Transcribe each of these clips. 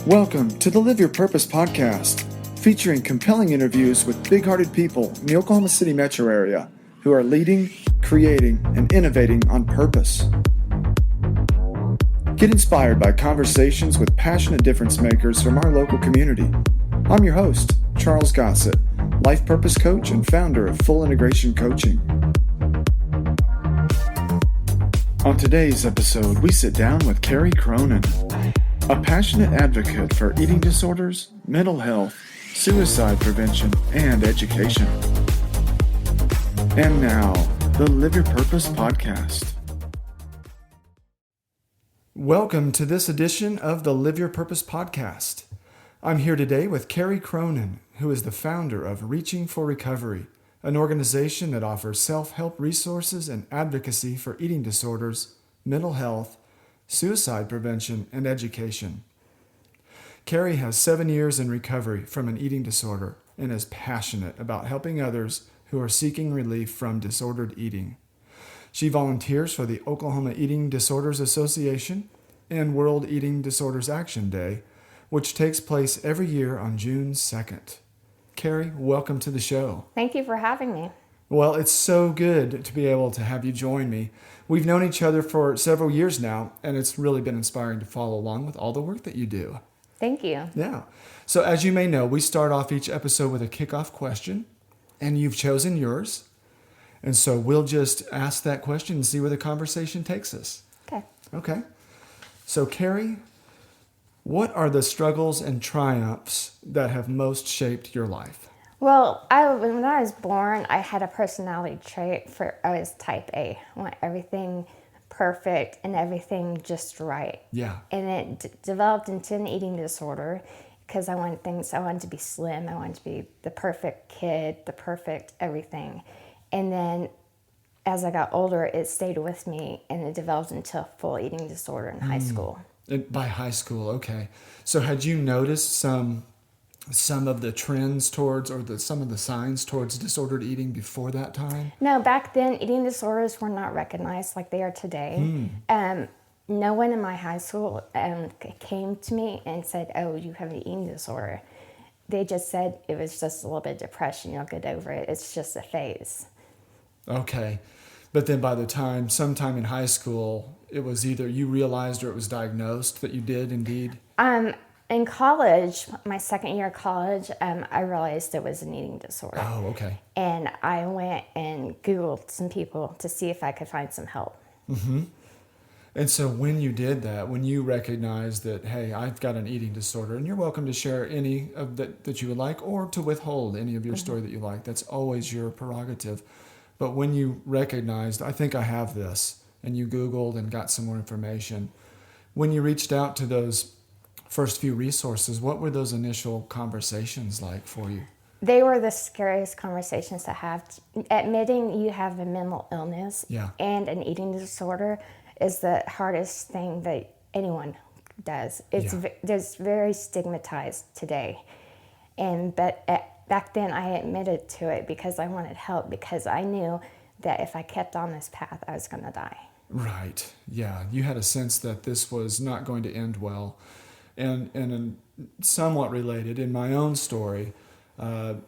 Welcome to the Live Your Purpose podcast, featuring compelling interviews with big-hearted people in the Oklahoma City metro area who are leading, creating, and innovating on purpose. Get inspired by conversations with passionate difference makers from our local community. I'm your host, Charles Gossett, life purpose coach and founder of Full Integration Coaching. On today's episode, we sit down with Carey Cronin, a passionate advocate for eating disorders, mental health, suicide prevention, and education. And now, the Live Your Purpose podcast. Welcome to this edition of the Live Your Purpose podcast. I'm here today with Carey Cronin, who is the founder of Reaching for Recovery, an organization that offers self-help resources and advocacy for eating disorders, mental health, suicide prevention, and education. Carey has 7 years in recovery from an eating disorder and is passionate about helping others who are seeking relief from disordered eating. She volunteers for the Oklahoma Eating Disorders Association and World Eating Disorders Action Day, which takes place every year on June 2nd. Carey, welcome to the show. Thank you for having me. Well, it's so good to be able to have you join me. We've known each other for several years now, and it's really been inspiring to follow along with all the work that you do. Thank you. Yeah. So as you may know, we start off each episode with a kickoff question, and you've chosen yours. And so we'll just ask that question and see where the conversation takes us. Okay. So Carey, what are the struggles and triumphs that have most shaped your life? Well, when I was born, I had a personality trait I was type A. I want everything perfect and everything just right. Yeah. And it developed into an eating disorder because I wanted to be slim. I wanted to be the perfect kid, the perfect everything. And then as I got older, it stayed with me and it developed into a full eating disorder in high school. By high school, okay. So had you noticed some of the trends towards, or some of the signs towards disordered eating before that time? No, back then eating disorders were not recognized like they are today. No one in my high school came to me and said, "Oh, you have an eating disorder." They just said it was just a little bit of depression. You'll get over it. It's just a phase. Okay. But then by the time, sometime in high school, it was either you realized or it was diagnosed that you did indeed? In college, my second year of college, I realized it was an eating disorder. Oh, okay. And I went and Googled some people to see if I could find some help. Mm-hmm. And so when you did that, when you recognized that, hey, I've got an eating disorder, and you're welcome to share any of that you would like, or to withhold any of your story that you like. That's always your prerogative. But when you recognized, I think I have this, and you Googled and got some more information, when you reached out to those first few resources, what were those initial conversations like for you? They were the scariest conversations to have. Admitting you have a mental illness and an eating disorder is the hardest thing that anyone does. It's very stigmatized today. But back then I admitted to it because I wanted help, because I knew that if I kept on this path, I was going to die. Right. Yeah. You had a sense that this was not going to end well. And somewhat related, in my own story, I've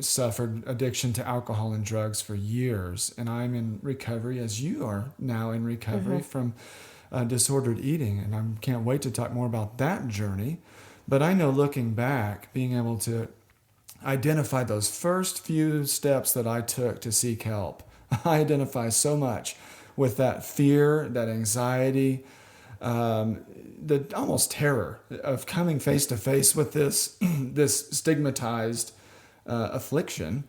suffered addiction to alcohol and drugs for years, and I'm in recovery, as you are now in recovery from disordered eating, and I can't wait to talk more about that journey. But I know, looking back, being able to identify those first few steps that I took to seek help, I identify so much with that fear, that anxiety, the almost terror of coming face to face with this stigmatized affliction.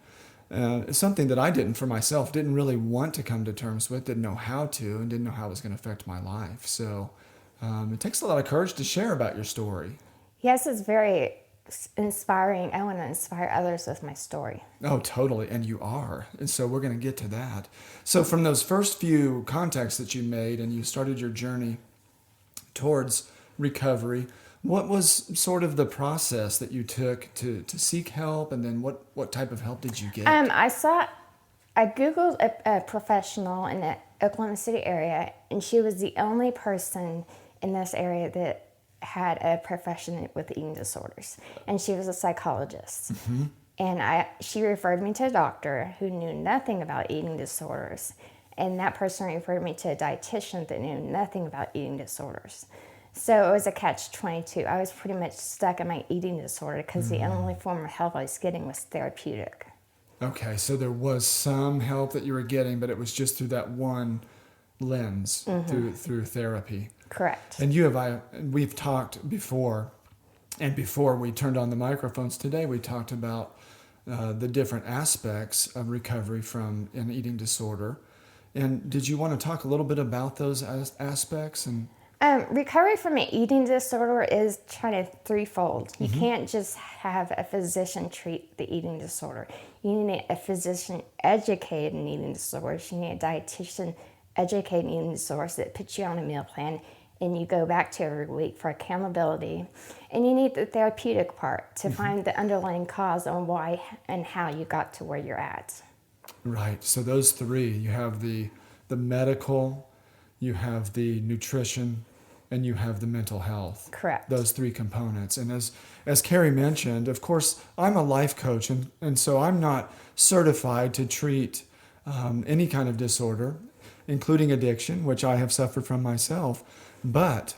Something that I didn't really want to come to terms with, didn't know how to, and didn't know how it was going to affect my life. So it takes a lot of courage to share about your story. Yes, it's very inspiring. I want to inspire others with my story. Oh, totally. And you are. And so we're going to get to that. So from those first few contacts that you made and you started your journey towards recovery, what was sort of the process that you took to seek help, and then what type of help did you get? I Googled a professional in the Oklahoma City area, and she was the only person in this area that had a profession with eating disorders, and she was a psychologist. And she referred me to a doctor who knew nothing about eating disorders, and that person referred me to a dietitian that knew nothing about eating disorders. So it was a catch-22. I was pretty much stuck in my eating disorder because the only form of help I was getting was therapeutic. Okay, so there was some help that you were getting, but it was just through that one lens, through therapy. Correct. And we've talked before, and before we turned on the microphones today, we talked about the different aspects of recovery from an eating disorder. And did you want to talk a little bit about those aspects? And recovery from an eating disorder is kind of threefold. You can't just have a physician treat the eating disorder. You need a physician educated in eating disorders. You need a dietitian educated in eating disorders that puts you on a meal plan, and you go back to every week for accountability. And you need the therapeutic part to find the underlying cause on why and how you got to where you're at. Right. So those three, you have the medical, you have the nutrition, and you have the mental health. Correct. Those three components. And as Carey mentioned, of course, I'm a life coach, and so I'm not certified to treat any kind of disorder, including addiction, which I have suffered from myself. But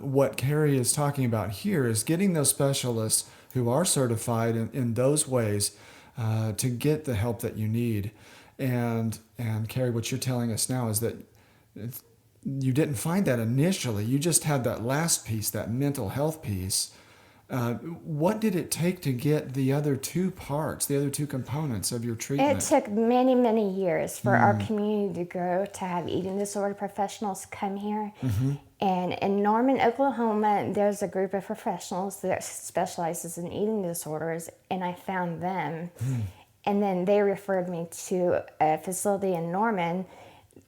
what Carey is talking about here is getting those specialists who are certified in those ways to get the help that you need. And Carey, what you're telling us now is that you didn't find that initially. You just had that last piece, that mental health piece. What did it take to get the other two parts, the other two components of your treatment? It took many, many years for our community to grow, to have eating disorder professionals come here. And in Norman, Oklahoma, there's a group of professionals that specializes in eating disorders, and I found them. And then they referred me to a facility in Norman,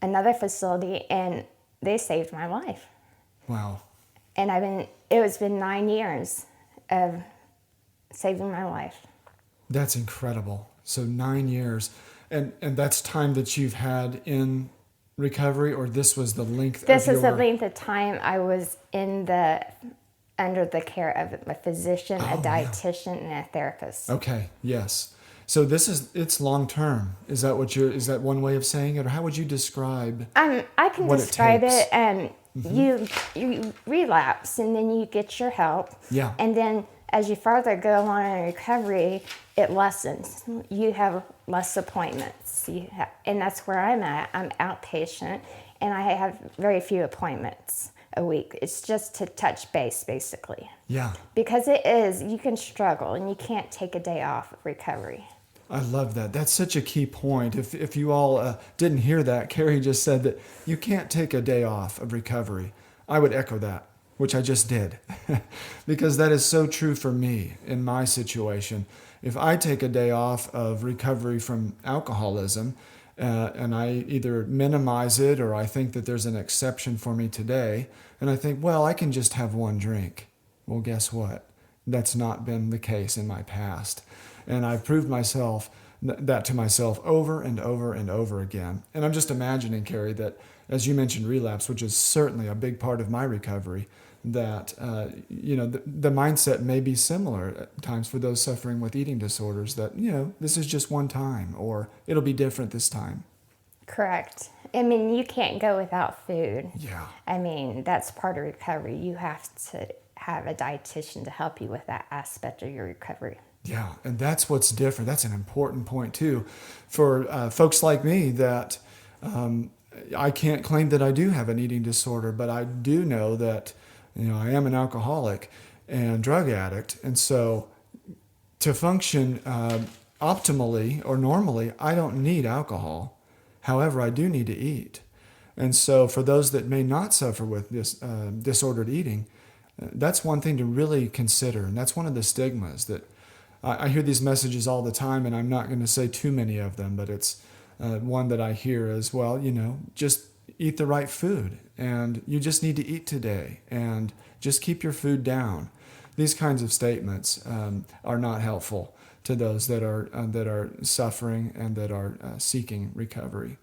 another facility, and they saved my life. Wow. And it's been 9 years of saving my life. That's incredible. So 9 years. And that's time that you've had in recovery, or this was the length This is the length of time I was under the care of a physician, a dietitian, and a therapist. Okay, yes. So it's long term. Is that one way of saying it, or how would you describe? I can describe it. You relapse, and then you get your help. Yeah. And then as you further go along in recovery, it lessens. You have less appointments. And that's where I'm at. I'm outpatient, and I have very few appointments a week. It's just to touch base, basically. Yeah. Because you can struggle, and you can't take a day off of recovery. I love that. That's such a key point. If you all didn't hear that, Carey just said that you can't take a day off of recovery. I would echo that, which I just did, because that is so true for me in my situation. If I take a day off of recovery from alcoholism, and I either minimize it or I think that there's an exception for me today, and I think, well, I can just have one drink. Well, guess what? That's not been the case in my past. And I've proved that to myself over and over and over again. And I'm just imagining, Carey, that as you mentioned relapse, which is certainly a big part of my recovery, that the mindset may be similar at times for those suffering with eating disorders, that this is just one time, or it'll be different this time. Correct. I mean, you can't go without food. Yeah. I mean, that's part of recovery. You have to have a dietitian to help you with that aspect of your recovery. Yeah, and that's what's different. That's an important point too, for folks like me, that I can't claim that I do have an eating disorder, but I do know that I am an alcoholic and drug addict, and so to function optimally or normally, I don't need alcohol. However, I do need to eat, and so for those that may not suffer with this disordered eating, that's one thing to really consider, and that's one of the stigmas that. I hear these messages all the time, and I'm not going to say too many of them, but it's one that I hear as well, just eat the right food, and you just need to eat today, and just keep your food down. These kinds of statements are not helpful to those that are suffering and that are seeking recovery.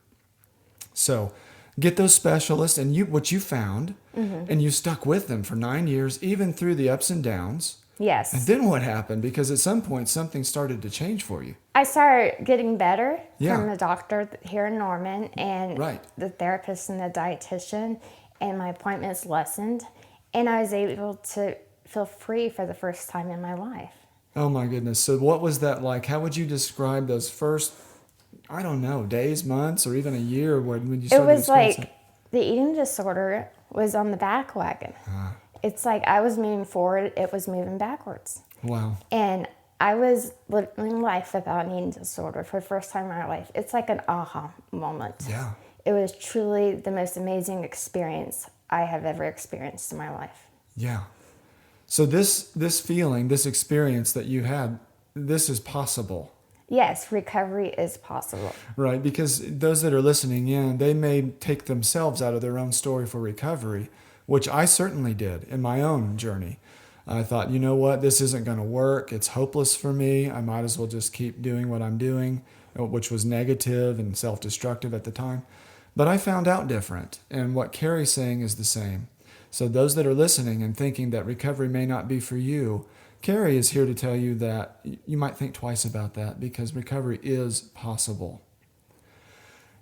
So get those specialists, and what you found, and you stuck with them for 9 years, even through the ups and downs. Yes. And then what happened? Because at some point, something started to change for you. I started getting better Yeah. from the doctor here in Norman and Right. the therapist and the dietitian, and my appointments lessened, and I was able to feel free for the first time in my life. Oh my goodness. So what was that like? How would you describe those first, I don't know, days, months, or even a year when you It started was like experiencing? the eating disorder was on the back wagon. It's like I was moving forward, it was moving backwards. Wow. And I was living life without an eating disorder for the first time in my life. It's like an aha moment. Yeah. It was truly the most amazing experience I have ever experienced in my life. Yeah. So this feeling, this experience that you had, this is possible, Yes, recovery is possible. right? Because those that are listening in, they may take themselves out of their own story for recovery, which I certainly did in my own journey. I thought, you know what, this isn't going to work. It's hopeless for me. I might as well just keep doing what I'm doing, which was negative and self-destructive at the time. But I found out different, and what Carey's saying is the same. So those that are listening and thinking that recovery may not be for you, Carey is here to tell you that you might think twice about that, because recovery is possible.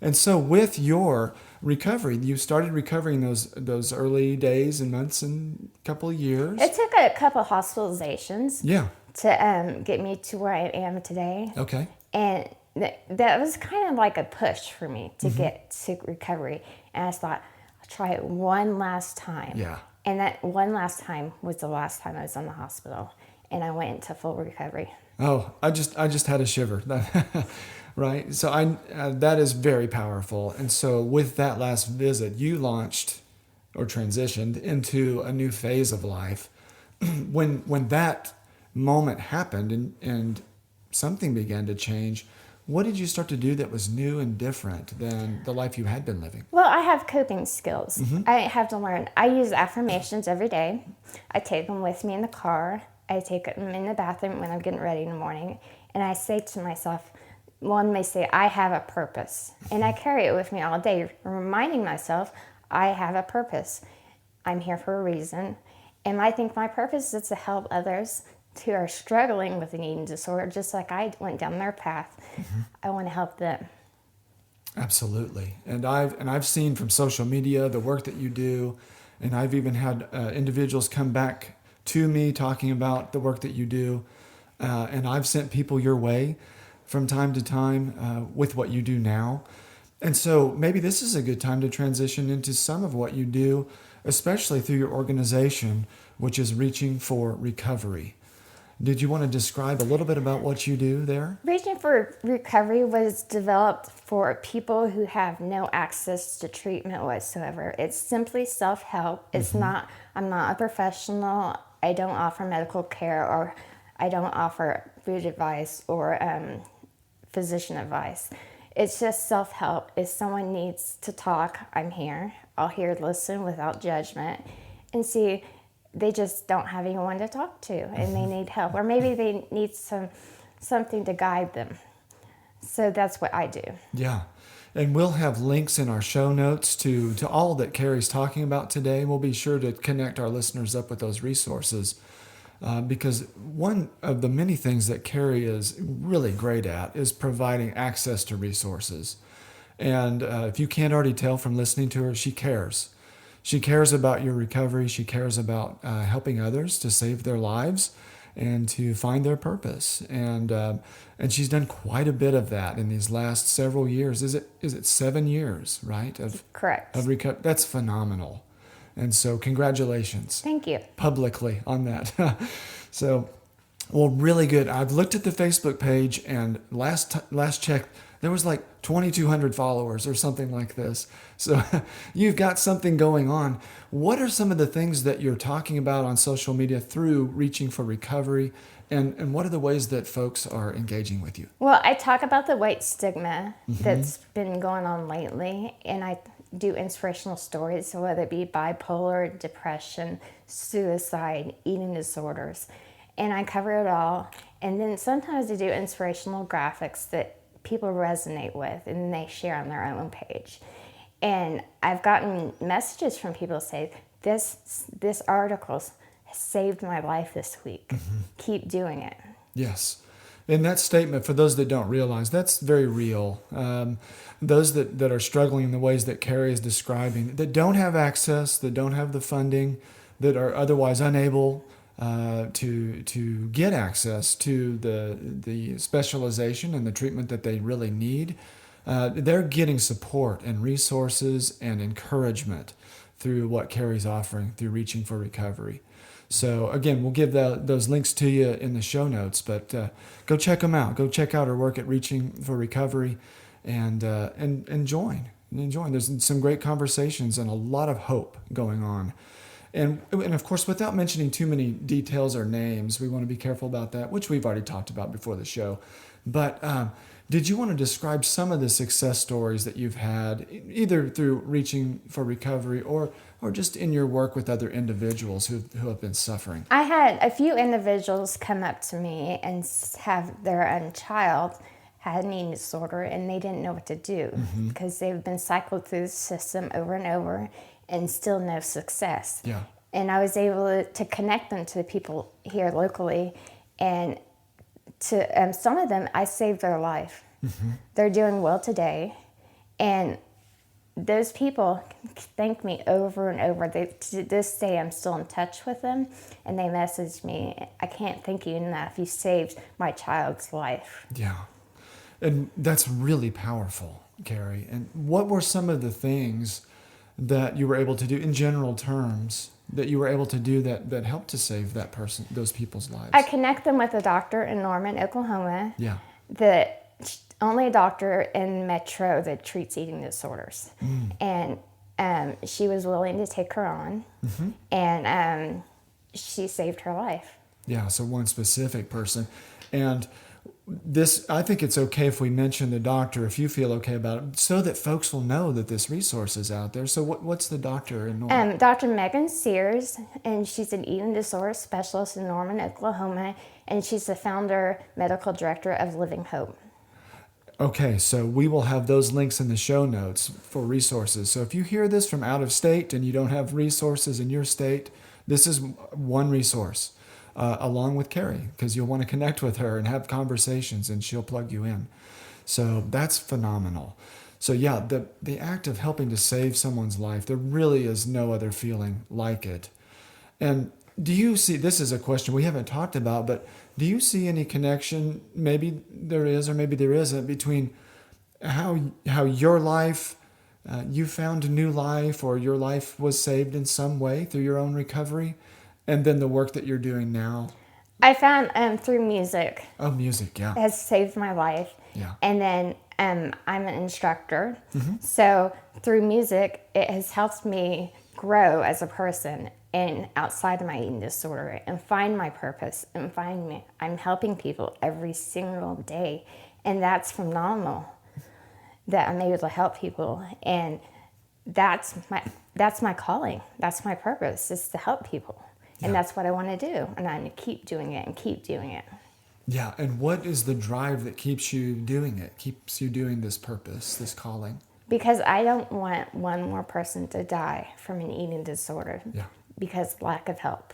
And so with your recovery, you started recovering those early days and months and couple of years. It took a couple hospitalizations Yeah. to get me to where I am today. Okay. And that was kind of like a push for me to get to recovery. And I thought, I'll try it one last time. Yeah. And that one last time was the last time I was in the hospital. And I went into full recovery. Oh, I just had a shiver. Right. So that is very powerful. And so with that last visit, you launched or transitioned into a new phase of life. When that moment happened and something began to change, what did you start to do that was new and different than the life you had been living? Well, I have coping skills. I have to learn. I use affirmations every day. I take them with me in the car. I take them in the bathroom when I'm getting ready in the morning. And I say to myself, one may say, I have a purpose. And I carry it with me all day, reminding myself, I have a purpose. I'm here for a reason. And I think my purpose is to help others who are struggling with an eating disorder, just like I went down their path. I want to help them. Absolutely. And I've seen from social media the work that you do, and I've even had individuals come back to me talking about the work that you do, and I've sent people your way from time to time with what you do now. And so maybe this is a good time to transition into some of what you do, especially through your organization, which is Reaching for Recovery. Did you want to describe a little bit about what you do there? Reaching for Recovery was developed for people who have no access to treatment whatsoever. It's simply self-help. It's not, I'm not a professional. I don't offer medical care, or I don't offer food advice or physician advice. It's just self-help. If someone needs to talk, I'm here. I'll hear, listen without judgment, and see they just don't have anyone to talk to and they need help, or maybe they need something to guide them. So that's what I do. Yeah. And we'll have links in our show notes to all that Carey's talking about today. We'll be sure to connect our listeners up with those resources because one of the many things that Carey is really great at is providing access to resources. And if you can't already tell from listening to her, she cares. She cares about your recovery. She cares about helping others to save their lives and to find their purpose. And she's done quite a bit of that in these last several years. Is it 7 years, right? Correct. Of recovery. That's phenomenal. And so congratulations. Thank you. Publicly on that. So, well, really good. I've looked at the Facebook page, and last check, there was like 2,200 followers or something like this. So you've got something going on. What are some of the things that you're talking about on social media through Reaching for Recovery? And what are the ways that folks are engaging with you? Well, I talk about the weight stigma that's been going on lately, and I do inspirational stories, so whether it be bipolar, depression, suicide, eating disorders, and I cover it all. And then sometimes I do inspirational graphics that people resonate with and they share on their own page. And I've gotten messages from people say, this article saved my life this week. Keep doing it. Yes. And that statement, for those that don't realize, that's very real. Those that are struggling in the ways that Carey is describing, that don't have access, that don't have the funding, that are otherwise unable to get access to the specialization and the treatment that they really need, they're getting support and resources and encouragement through what Carey's offering through Reaching for Recovery. So again, we'll give those links to you in the show notes, but go check them out. Go check out her work at Reaching for Recovery and join. There's some great conversations and a lot of hope going on. And of course, without mentioning too many details or names, we want to be careful about that, which we've already talked about before the show. But did you want to describe some of the success stories that you've had, either through Reaching for Recovery or just in your work with other individuals who have been suffering? I had a few individuals come up to me and have their own child had an eating disorder, and they didn't know what to do because they've been cycled through the system over and over and still no success. Yeah. And I was able to connect them to the people here locally, and to some of them, I saved their life. They're doing well today, and those people thank me over and over. To this day, I'm still in touch with them, and they message me, "I can't thank you enough. You saved my child's life." Yeah. And that's really powerful, Carey. And what were some of the things that you were able to do in general terms that you were able to do that helped to save those people's lives? I connect them with a doctor in Norman, Oklahoma. Yeah. The only doctor in Metro that treats eating disorders. And she was willing to take her on, and she saved her life. Yeah, so one specific person. And this, I think it's okay if we mention the doctor, if you feel okay about it, so that folks will know that this resource is out there. So what's the doctor in Norman? Dr. Megan Sears, and she's an eating disorder specialist in Norman, Oklahoma, and she's the founder, medical director of Living Hope. Okay, so we will have those links in the show notes for resources. So if you hear this from out of state and you don't have resources in your state, this is one resource. Along with Carey, because you'll want to connect with her and have conversations, and she'll plug you in. So that's phenomenal. So yeah, the act of helping to save someone's life, there really is no other feeling like it. And do you see, this is a question we haven't talked about, but do you see any connection, maybe there is or maybe there isn't, between how your life, you found a new life, or your life was saved in some way through your own recovery, and then the work that you're doing now? I found through music. Oh, music, yeah. Has saved my life. Yeah. And then I'm an instructor. So through music, it has helped me grow as a person and outside of my eating disorder and find my purpose and find me. I'm helping people every single day. And that's phenomenal that I'm able to help people. And that's my calling. That's my purpose, is to help people. And that's what I want to do. And I'm going to keep doing it and keep doing it. Yeah. And what is the drive that keeps you doing it, keeps you doing this purpose, this calling? Because I don't want one more person to die from an eating disorder. Yeah. Because lack of help.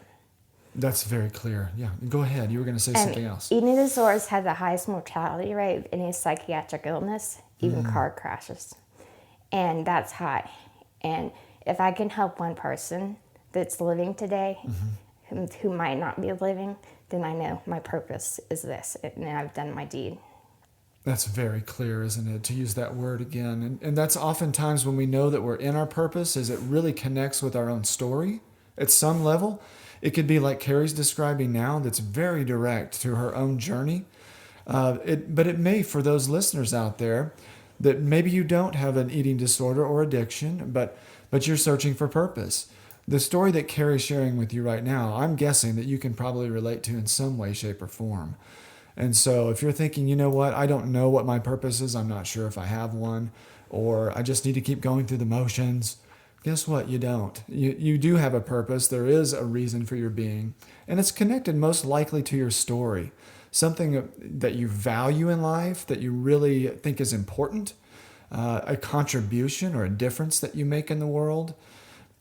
That's very clear. Yeah. Go ahead. You were going to say something else. Eating disorders have the highest mortality rate of any psychiatric illness, even car crashes. And that's high. And if I can help one person that's living today, who might not be living, then I know my purpose is this, and I've done my deed. That's very clear, isn't it, to use that word again? And that's oftentimes when we know that we're in our purpose, is it really connects with our own story at some level. It could be like Carey's describing now, that's very direct through her own journey. But it may, for those listeners out there, that maybe you don't have an eating disorder or addiction, but you're searching for purpose. The story that Carey's sharing with you right now, I'm guessing that you can probably relate to in some way, shape, or form. And so if you're thinking, you know what, I don't know what my purpose is, I'm not sure if I have one, or I just need to keep going through the motions, guess what? You don't. You do have a purpose. There is a reason for your being. And it's connected most likely to your story, something that you value in life, that you really think is important. a contribution or a difference that you make in the world,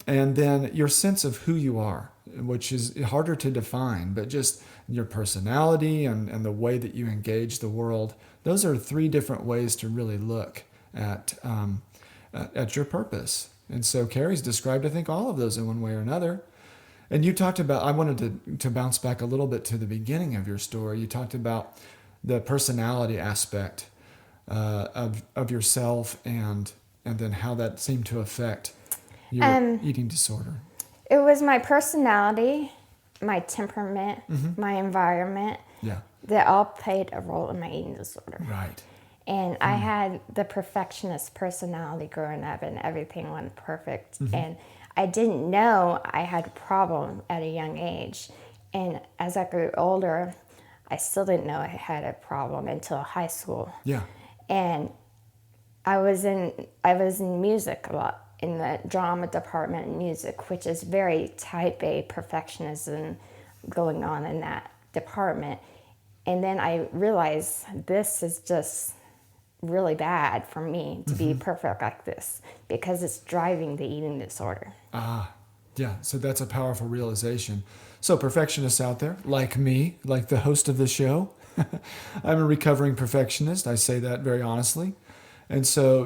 and then your sense of who you are, which is harder to define, but just your personality and the way that you engage the world. Those are three different ways to really look at your purpose. And so Carey's described, I think, all of those in one way or another. And you talked about, I wanted to bounce back a little bit to the beginning of your story. You talked about the personality aspect of yourself and then how that seemed to affect your eating disorder. It was my personality, my temperament, my environment, that all played a role in my eating disorder. Right. And I had the perfectionist personality growing up, and everything went perfect. And I didn't know I had a problem at a young age. And as I grew older, I still didn't know I had a problem until high school. Yeah. And I was in music a lot, in the drama department in music, which is very type A perfectionism going on in that department. And then I realized this is just really bad for me to be perfect like this, because it's driving the eating disorder. Yeah, so that's a powerful realization. So perfectionists out there, like me, like the host of the show, I'm a recovering perfectionist. I say that very honestly. And so,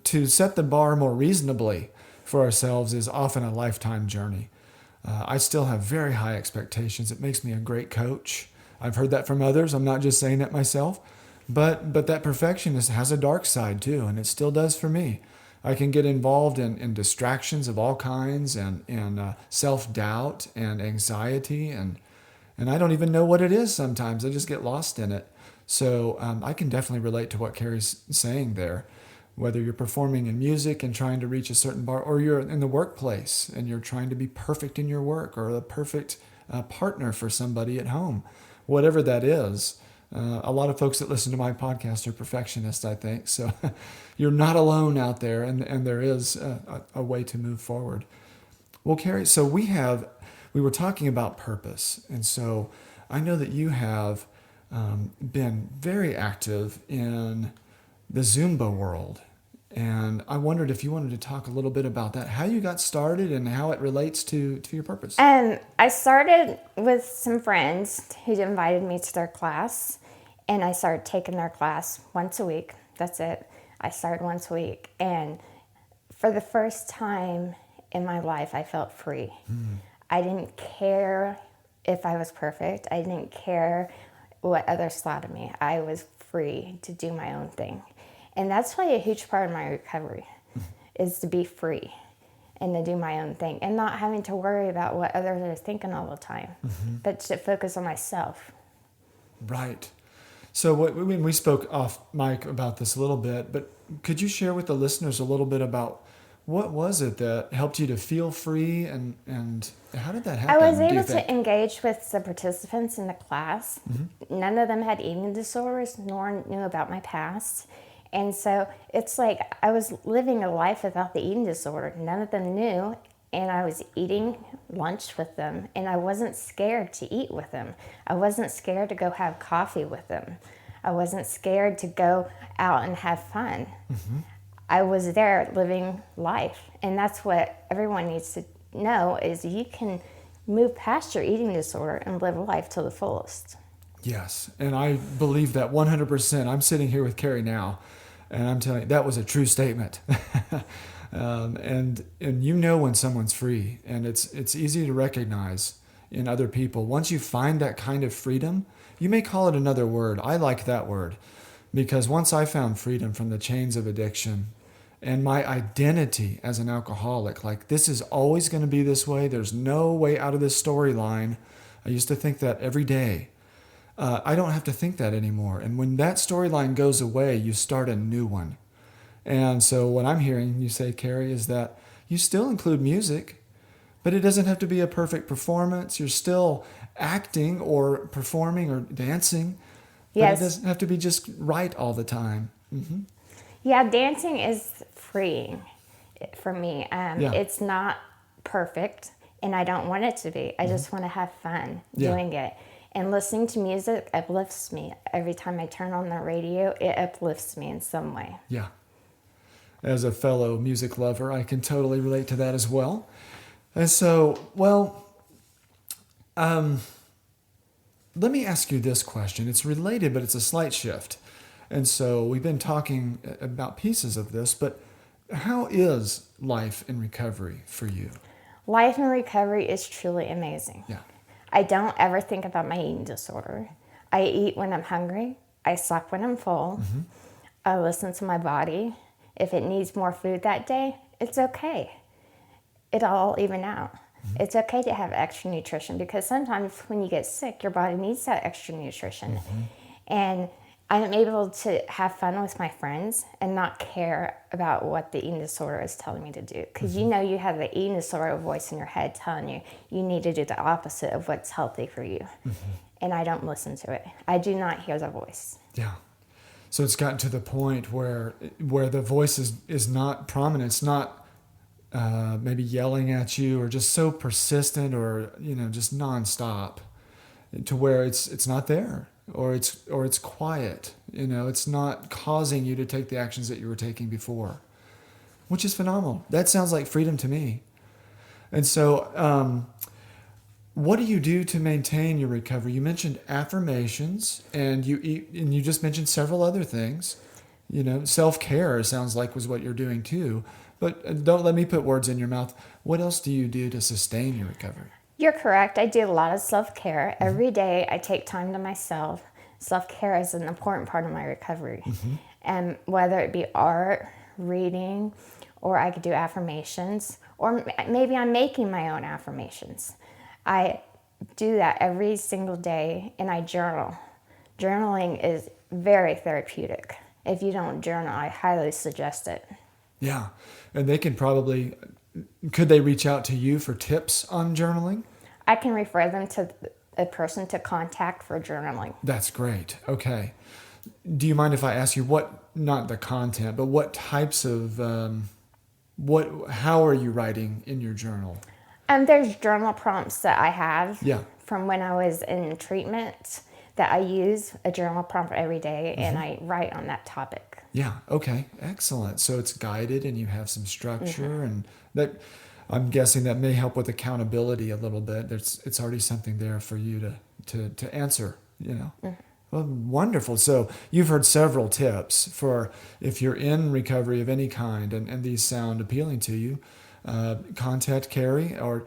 to set the bar more reasonably for ourselves is often a lifetime journey. I still have very high expectations. It makes me a great coach. I've heard that from others. I'm not just saying it myself. But that perfectionist has a dark side too, and it still does for me. I can get involved in distractions of all kinds and self-doubt and anxiety, and I don't even know what it is sometimes. I just get lost in it. So I can definitely relate to what Carey's saying there. Whether you're performing in music and trying to reach a certain bar, or you're in the workplace and you're trying to be perfect in your work, or a perfect partner for somebody at home, whatever that is. A lot of folks that listen to my podcast are perfectionists, I think. So you're not alone out there, and there is a way to move forward. Well, Carey, so we were talking about purpose. And so I know that you have been very active in the Zumba world. And I wondered if you wanted to talk a little bit about that, how you got started and how it relates to your purpose. I started with some friends who invited me to their class, and I started taking their class once a week. That's it. I started once a week. And for the first time in my life, I felt free. I didn't care if I was perfect. I didn't care what others thought of me. I was free to do my own thing. And that's why a huge part of my recovery is to be free and to do my own thing and not having to worry about what others are thinking all the time, but to focus on myself. Right. So we spoke off mic about this a little bit, but could you share with the listeners a little bit about what was it that helped you to feel free, and how did that happen? I was able to engage with the participants in the class. None of them had eating disorders, nor knew about my past. And so it's like I was living a life without the eating disorder. None of them knew, and I was eating lunch with them, and I wasn't scared to eat with them. I wasn't scared to go have coffee with them. I wasn't scared to go out and have fun. I was there living life, and that's what everyone needs to know, is you can move past your eating disorder and live life to the fullest. Yes, and I believe that 100%. I'm sitting here with Carey now, and I'm telling you, that was a true statement. And when someone's free, and it's easy to recognize in other people. Once you find that kind of freedom, you may call it another word. I like that word, because once I found freedom from the chains of addiction and my identity as an alcoholic, like this is always going to be this way. There's no way out of this storyline. I used to think that every day. I don't have to think that anymore. And when that storyline goes away, you start a new one. And so what I'm hearing you say, Carey, is that you still include music, but it doesn't have to be a perfect performance. You're still acting or performing or dancing, but it doesn't have to be just right all the time. Yeah, dancing is freeing for me. It's not perfect, and I don't want it to be. I just want to have fun doing it. And listening to music uplifts me. Every time I turn on the radio, it uplifts me in some way. Yeah. as a fellow music lover, I can totally relate to that as well. And so, well, let me ask you this question. It's related, but it's a slight shift. And so we've been talking about pieces of this, but how is life in recovery for you? Life in recovery is truly amazing. Yeah. I don't ever think about my eating disorder. I eat when I'm hungry. I sleep when I'm full. Mm-hmm. I listen to my body. If it needs more food that day, it's okay. It'll all even out. Mm-hmm. It's okay to have extra nutrition because sometimes when you get sick, your body needs that extra nutrition. Mm-hmm. And I'm able to have fun with my friends and not care about what the eating disorder is telling me to do. Because Mm-hmm. you know you have the eating disorder voice in your head telling you you need to do the opposite of what's healthy for you. Mm-hmm. And I don't listen to it. I do not hear the voice. Yeah. So it's gotten to the point where the voice is not prominent. It's not maybe yelling at you or just so persistent or just nonstop to where it's not there or it's quiet. It's not causing you to take the actions that you were taking before, which is phenomenal. That sounds like freedom to me. And so, what do you do to maintain your recovery? You mentioned affirmations, and you just mentioned several other things. Self-care sounds like was what you're doing too. But don't let me put words in your mouth. What else do you do to sustain your recovery? You're correct. I do a lot of self-care. Mm-hmm. Every day I take time to myself. Self-care is an important part of my recovery. Mm-hmm. And whether it be art, reading, or I could do affirmations, or maybe I'm making my own affirmations. I do that every single day, and I journal. Journaling is very therapeutic. If you don't journal, I highly suggest it. Yeah, and could they reach out to you for tips on journaling? I can refer them to a person to contact for journaling. That's great. Okay. Do you mind if I ask you not the content, but what types of, how are you writing in your journal? There's journal prompts that I have from when I was in treatment that I use a journal prompt every day, mm-hmm. and I write on that topic. Yeah. Okay. Excellent. So it's guided and you have some structure, mm-hmm. and that I'm guessing that may help with accountability a little bit. It's already something there for you to answer, Mm-hmm. Well, wonderful. So you've heard several tips for if you're in recovery of any kind and these sound appealing to you. Contact Carey or,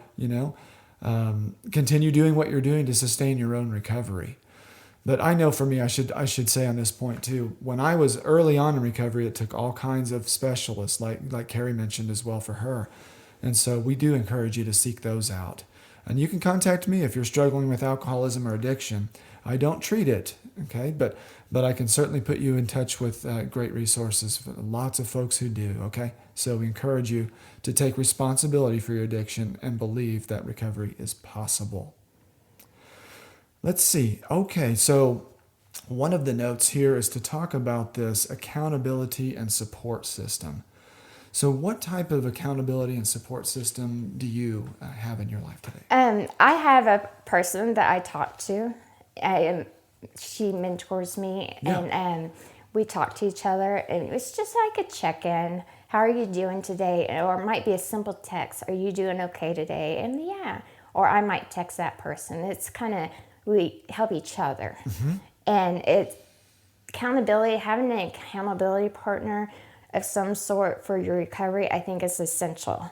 continue doing what you're doing to sustain your own recovery. But I know for me, I should say on this point too, when I was early on in recovery, it took all kinds of specialists like Carey mentioned as well for her. And so we do encourage you to seek those out. And you can contact me if you're struggling with alcoholism or addiction. I don't treat it, okay? But I can certainly put you in touch with great resources for lots of folks who do, okay? So we encourage you to take responsibility for your addiction and believe that recovery is possible. Let's see. Okay, so one of the notes here is to talk about this accountability and support system. So what type of accountability and support system do you have in your life today? I have a person that I talk to. She mentors me, and we talk to each other, and it's just like a check-in. How are you doing today? Or it might be a simple text. Are you doing okay today? And or I might text that person. It's kind of, we help each other. Mm-hmm. And it's accountability, having an accountability partner of some sort for your recovery, I think is essential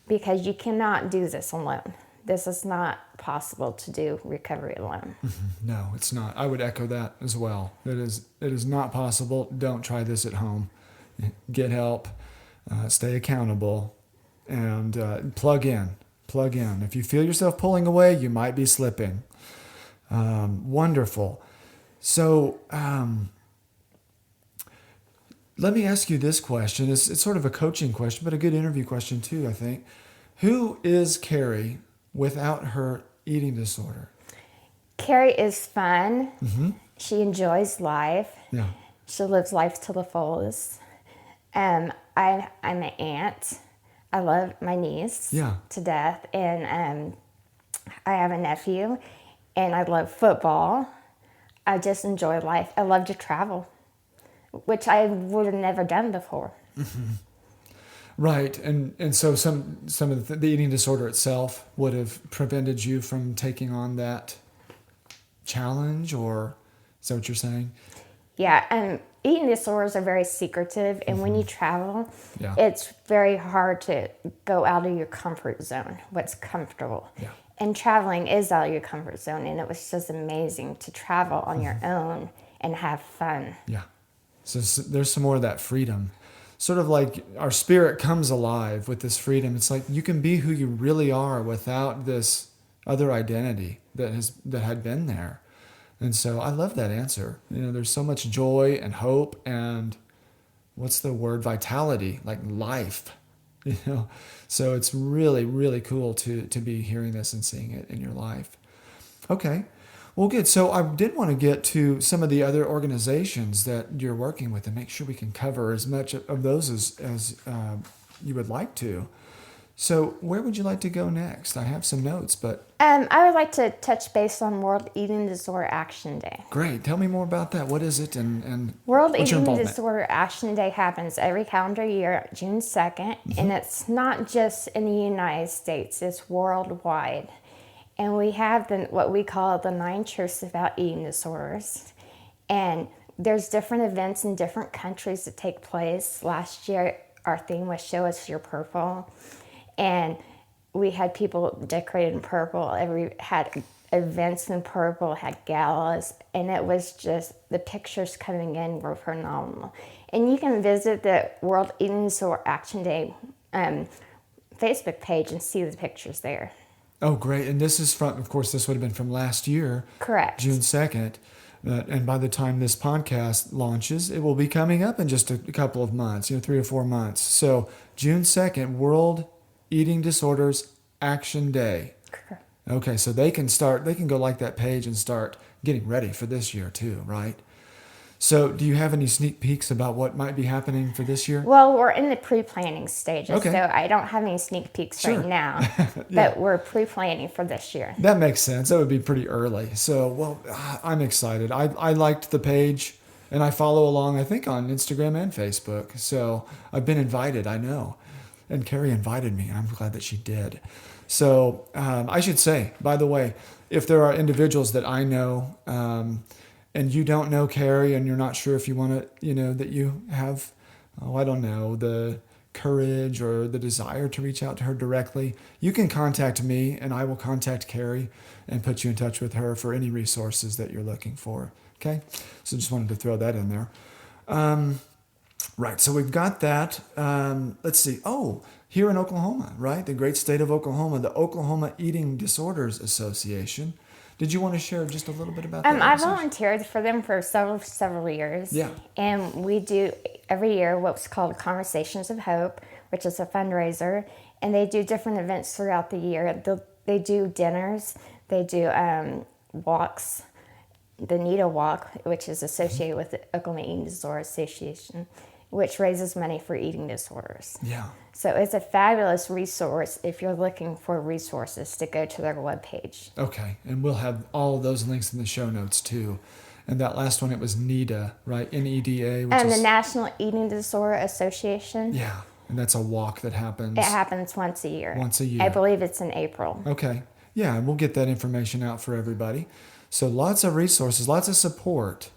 because you cannot do this alone. This is not possible to do recovery alone. Mm-hmm. No, it's not. I would echo that as well. It is not possible. Don't try this at home. Get help, stay accountable, and plug in. If you feel yourself pulling away, you might be slipping. Wonderful. So let me ask you this question. It's sort of a coaching question, but a good interview question too, I think. Who is Carey without her eating disorder? Carey is fun. Mm-hmm. She enjoys life. Yeah. She lives life to the fullest. I'm an aunt. I love my niece to death. And I have a nephew. And I love football. I just enjoy life. I love to travel, which I would have never done before. Mm-hmm. Right, and so some of the eating disorder itself would have prevented you from taking on that challenge, or is that what you're saying? Yeah, eating disorders are very secretive, and when you travel, Yeah. it's very hard to go out of your comfort zone, what's comfortable. Yeah. And traveling is out of your comfort zone, and it was just amazing to travel on your own and have fun. Yeah. So there's some more of that freedom. Sort of like our spirit comes alive with this freedom. It's like you can be who you really are without this other identity that had been there. And so I love that answer. There's so much joy and hope and what's the word? Vitality, like life. So it's really, really cool to be hearing this and seeing it in your life. Okay. Well, good. So I did want to get to some of the other organizations that you're working with and make sure we can cover as much of those as you would like to. So where would you like to go next? I have some notes, but... I would like to touch base on World Eating Disorder Action Day. Great. Tell me more about that. What is it and World what's your Eating involvement? Disorder Action Day happens every calendar year, June 2nd, and it's not just in the United States, it's worldwide. And we have what we call the 9 truths about eating disorders. And there's different events in different countries that take place. Last year, our theme was Show Us Your Purple. And we had people decorated in purple. Had events in purple, had galas. And it was just, the pictures coming in were phenomenal. And you can visit the World Eating Disorder Action Day Facebook page and see the pictures there. Oh, great. And this is from, of course, this would have been from last year. Correct. June 2nd. And by the time this podcast launches, it will be coming up in just a couple of months, 3 or 4 months. So June 2nd, World Eating Disorders Action Day. Correct. Okay, so they can go like that page and start getting ready for this year too, right? So do you have any sneak peeks about what might be happening for this year? Well, we're in the pre-planning stages, Okay. so I don't have any sneak peeks Sure. right now, Yeah. but we're pre-planning for this year. That makes sense. That would be pretty early. So, well, I'm excited. I liked the page, and I follow along, I think, on Instagram and Facebook. So I've been invited, I know. And Carey invited me, and I'm glad that she did. So I should say, by the way, if there are individuals that I know, and you don't know Carey, and you're not sure if you want to, that you have, the courage or the desire to reach out to her directly, you can contact me, and I will contact Carey and put you in touch with her for any resources that you're looking for. Okay? So just wanted to throw that in there. Right, so we've got that. Let's see. Oh, here in Oklahoma, right? The great state of Oklahoma, the Oklahoma Eating Disorders Association. Did you want to share just a little bit about that? I volunteered for them for several years. Yeah. And we do every year what's called Conversations of Hope, which is a fundraiser. And they do different events throughout the year. They do dinners. They do walks. The NEDA Walk, which is associated with the Oklahoma Eating Disorder Association, which raises money for eating disorders. Yeah. So it's a fabulous resource if you're looking for resources to go to their webpage. Okay, and we'll have all of those links in the show notes too. And that last one, it was NEDA, right? NEDA. And the National Eating Disorder Association. Yeah, and that's a walk that happens. It happens once a year. Once a year. I believe it's in April. Okay, yeah, and we'll get that information out for everybody. So lots of resources, lots of support.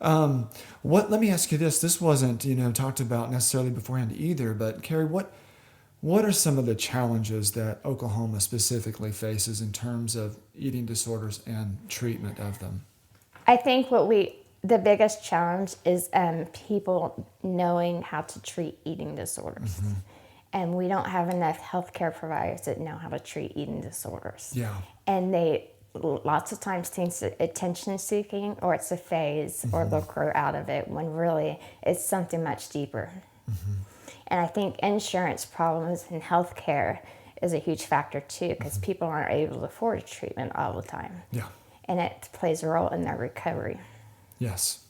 Let me ask you this. This wasn't, talked about necessarily beforehand either, but Carey, what are some of the challenges that Oklahoma specifically faces in terms of eating disorders and treatment of them? I think the biggest challenge is people knowing how to treat eating disorders. Mm-hmm. And we don't have enough healthcare providers that know how to treat eating disorders. Yeah. And they lots of times think it's attention seeking, or it's a phase, or they'll grow out of it, when really it's something much deeper. Mm-hmm. And I think insurance problems in healthcare is a huge factor too, because people aren't able to afford treatment all the time. Yeah. And it plays a role in their recovery. Yes.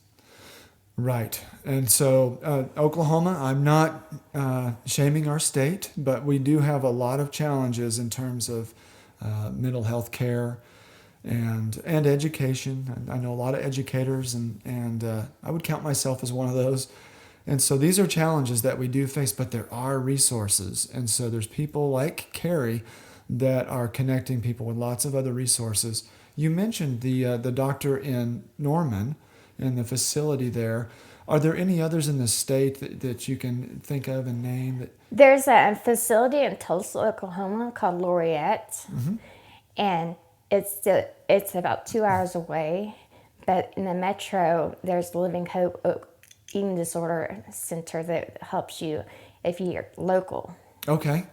Right. And so Oklahoma, I'm not shaming our state, but we do have a lot of challenges in terms of mental health care and education. I know a lot of educators, and I would count myself as one of those. And so these are challenges that we do face, but there are resources. And so there's people like Carey that are connecting people with lots of other resources. You mentioned the doctor in Norman and the facility there. Are there any others in the state that you can think of and name? There's a facility in Tulsa, Oklahoma called Reachout, and it's about 2 hours away. But in the metro, there's the Living Hope Eating Disorder Center that helps you if you're local. Okay.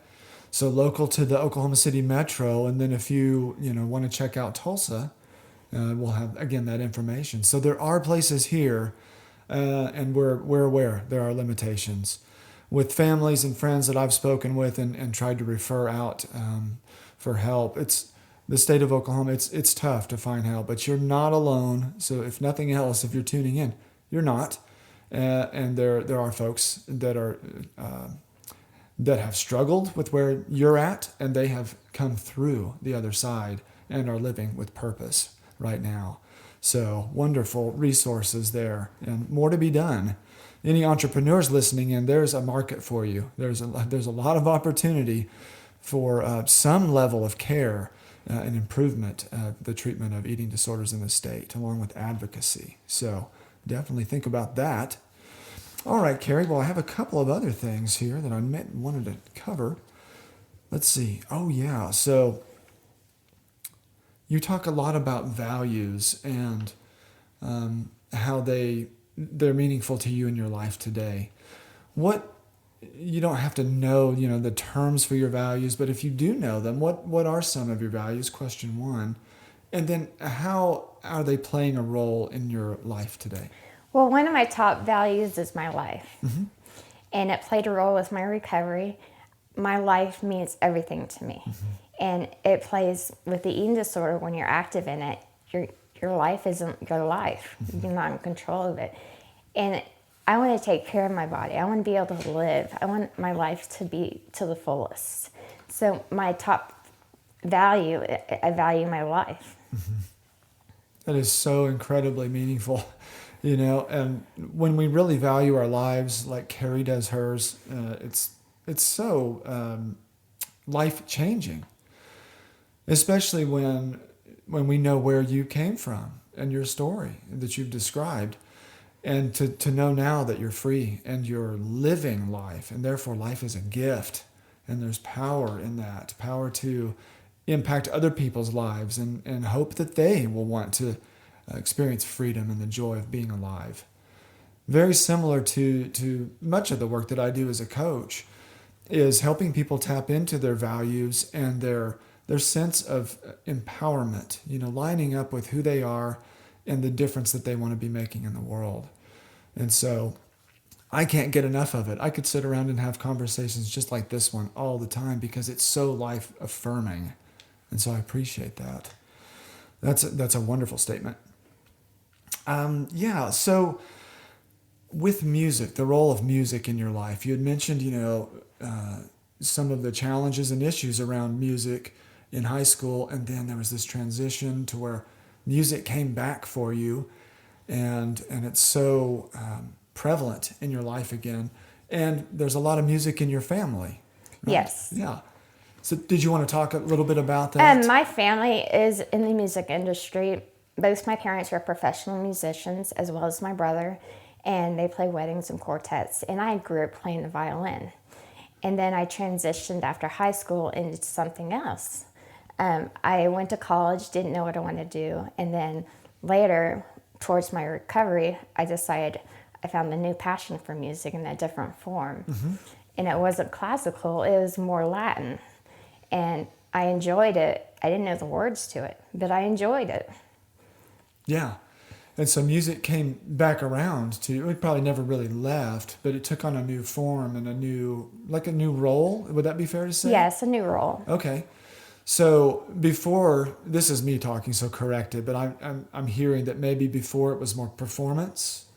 So local to the Oklahoma City metro, and then if you want to check out Tulsa, we'll have, again, that information. So there are places here, and we're aware there are limitations. With families and friends that I've spoken with and tried to refer out for help, it's the state of Oklahoma, it's tough to find help, but you're not alone. So if nothing else, if you're tuning in, you're not. And there are folks that are that have struggled with where you're at, and they have come through the other side and are living with purpose right now. So wonderful resources there, and more to be done. Any entrepreneurs listening in, there's a market for you. There's a lot of opportunity for some level of care and improvement of the treatment of eating disorders in the state, along with advocacy. So definitely think about that. All right, Carey. Well, I have a couple of other things here that I wanted to cover. Let's see. Oh, yeah. So you talk a lot about values and how they're meaningful to you in your life today. You don't have to know, the terms for your values, but if you do know them, what are some of your values? Question one. And then how are they playing a role in your life today? Well, one of my top values is my life, and it played a role with my recovery. My life means everything to me, and it plays with the eating disorder. When you're active in it, your life isn't your life. You're not in control of it, and I want to take care of my body. I want to be able to live. I want my life to be to the fullest. So my top value, I value my life. That is so incredibly meaningful. And when we really value our lives like Carey does hers, it's so life-changing, especially when we know where you came from and your story that you've described, and to know now that you're free and you're living life, and therefore life is a gift, and there's power in that, power to impact other people's lives and hope that they will want to experience freedom and the joy of being alive. Very similar to much of the work that I do as a coach is helping people tap into their values and their sense of empowerment, lining up with who they are and the difference that they want to be making in the world. And so I can't get enough of it. I could sit around and have conversations just like this one all the time because it's so life affirming. And so I appreciate that. That's a wonderful statement. So with music, the role of music in your life, you had mentioned, some of the challenges and issues around music in high school, and then there was this transition to where music came back for you, and it's so prevalent in your life again, and there's a lot of music in your family. Right? Yes. Yeah. So did you want to talk a little bit about that? My family is in the music industry. Both my parents are professional musicians, as well as my brother, and they play weddings and quartets, and I grew up playing the violin. And then I transitioned after high school into something else. I went to college, didn't know what I wanted to do, and then later, towards my recovery, I decided I found a new passion for music in a different form. And it wasn't classical, it was more Latin. And I enjoyed it. I didn't know the words to it, but I enjoyed it. Yeah. And so music came back around to, it probably never really left, but it took on a new form and a new role. Would that be fair to say? Yes, a new role. Okay. So before, this is me talking, so correct it, but I'm hearing that maybe before it was more performance.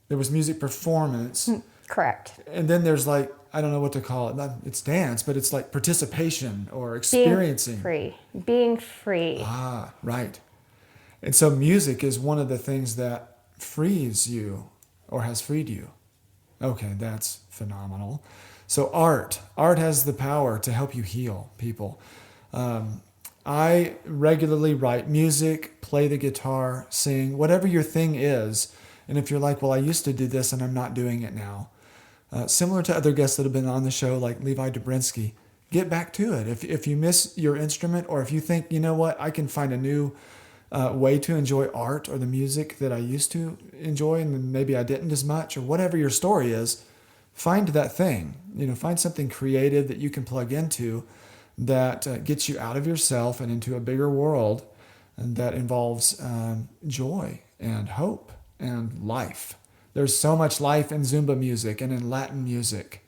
There was music performance. Correct. And then there's I don't know what to call it. It's dance, but it's like participation or experiencing. Being free. Ah, right. And so music is one of the things that frees you or has freed you. Okay, that's phenomenal. So art has the power to help you heal people. I regularly write music, play the guitar, sing, whatever your thing is. And if you're like, well, I used to do this and I'm not doing it now. Similar to other guests that have been on the show, like Levi Dobrinsky, get back to it. If you miss your instrument, or if you think, you know what, I can find a new way to enjoy art or the music that I used to enjoy and maybe I didn't as much, or whatever your story is, find that thing. Find something creative that you can plug into that gets you out of yourself and into a bigger world, and that involves joy and hope and life. There's so much life in Zumba music and in Latin music.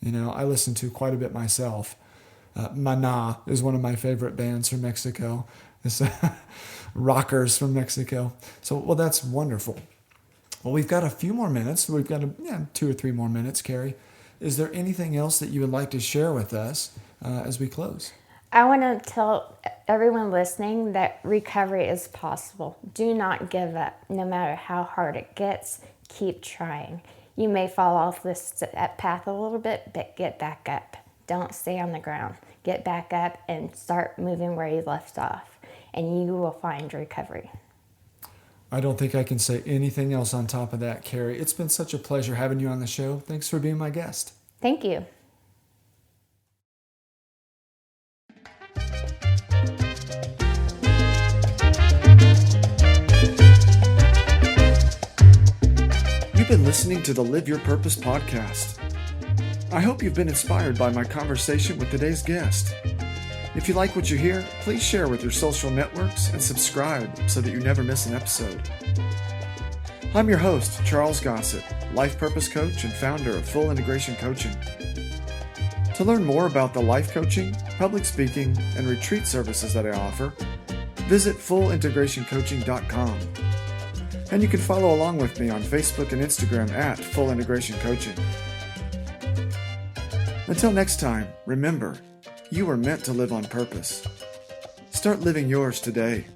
I listen to quite a bit myself. Maná is one of my favorite bands from Mexico. It's rockers from Mexico. So, well, that's wonderful. Well, we've got a few more minutes. We've got 2 or 3 more minutes, Carey. Is there anything else that you would like to share with us as we close? I want to tell everyone listening that recovery is possible. Do not give up. No matter how hard it gets, keep trying. You may fall off this path a little bit, but get back up. Don't stay on the ground. Get back up and start moving where you left off, and you will find recovery. I don't think I can say anything else on top of that, Carey. It's been such a pleasure having you on the show. Thanks for being my guest. Thank you. You've been listening to the Live Your Purpose podcast. I hope you've been inspired by my conversation with today's guest. If you like what you hear, please share with your social networks and subscribe so that you never miss an episode. I'm your host, Charles Gossett, life purpose coach and founder of Full Integration Coaching. To learn more about the life coaching, public speaking, and retreat services that I offer, visit fullintegrationcoaching.com. And you can follow along with me on Facebook and Instagram at Full Integration Coaching. Until next time, remember, you are meant to live on purpose. Start living yours today.